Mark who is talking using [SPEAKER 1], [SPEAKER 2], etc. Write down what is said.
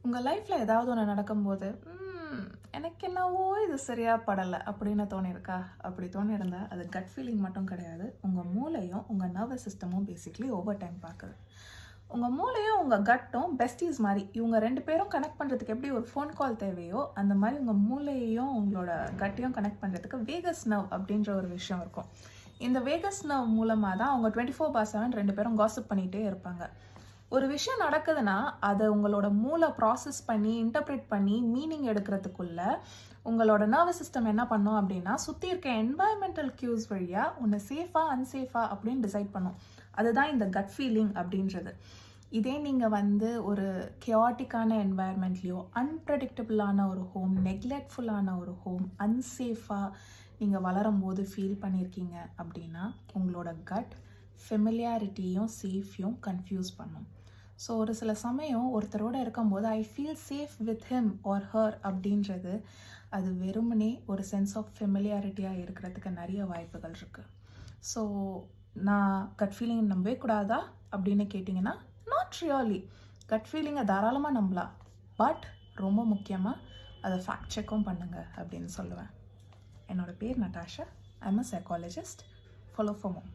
[SPEAKER 1] உங்கள் லைஃப்பில் ஏதாவது ஒன்று நடக்கும்போது எனக்கு என்னவோ இது சரியாக படலை அப்படின்னு தோணியிருக்கா? அப்படி தோணியிருந்தா அது கட் ஃபீலிங் மட்டும் கிடையாது. உங்கள் மூளையும் உங்கள் நர்வஸ் சிஸ்டமும் பேசிக்லி ஓவர் டைம் பார்க்குது. உங்கள் மூளையும் உங்கள் கட்டும் பெஸ்டீஸ் மாதிரி. இவங்க 2 பேரும் கனெக்ட் பண்ணுறதுக்கு எப்படி ஒரு ஃபோன் கால் தேவையோ, அந்த மாதிரி உங்கள் மூளையையும் உங்களோட கட்டையும் கனெக்ட் பண்ணுறதுக்கு வேகஸ் நர்வ் அப்படின்ற ஒரு விஷயம் இருக்கும். இந்த வேகஸ் நர்வ் மூலமாக தான் அவங்க 24/7 2 பேரும் காசிப் பண்ணிகிட்டே இருப்பாங்க. ஒரு விஷயம் நடக்குதுன்னா அதை உங்களோட மூளை ப்ராசஸ் பண்ணி இன்டர்பிரேட் பண்ணி மீனிங் எடுக்கிறதுக்குள்ள உங்களோட நர்வஸ் சிஸ்டம் என்ன பண்ணும் அப்படின்னா, சுற்றி இருக்க என்வாயன்மெண்டல் கியூஸ் வழியாக உன்னை சேஃபாக அன்சேஃபா அப்படின்னு டிசைட் பண்ணும். அதுதான் இந்த கட் ஃபீலிங் அப்படின்றது. இதே நீங்கள் ஒரு கியாட்டிக்கான என்வாயர்மெண்ட்லேயோ, அன்பிரடிக்டபிளான ஒரு ஹோம், நெக்லெக்ட்ஃபுல்லான ஒரு ஹோம், அன்சேஃபாக நீங்கள் வளரும் போது ஃபீல் பண்ணியிருக்கீங்க அப்படின்னா, உங்களோட கட் ஃபெமிலியாரிட்டியும் சேஃபையும் கன்ஃபியூஸ் பண்ணும். ஸோ ஒரு சில சமயம் ஒருத்தரோடு இருக்கும்போது I feel safe with him R her அப்படின்றது அது வெறுமனே ஒரு சென்ஸ் ஆஃப் ஃபெமிலியாரிட்டியாக இருக்கிறதுக்கு நிறைய வாய்ப்புகள் இருக்குது. ஸோ நான் கட் ஃபீலிங் நம்பவே கூடாதா அப்படின்னு கேட்டிங்கன்னா, நாட் ரியலி. கட் ஃபீலிங்கை தாராளமாக நம்பலாம், பட் ரொம்ப முக்கியமாக அதை ஃபேக்ட் செக்கும் பண்ணுங்கள் அப்படின்னு சொல்லுவேன். என்னோடய பேர் Natasha. I am a psychologist. Follow for more.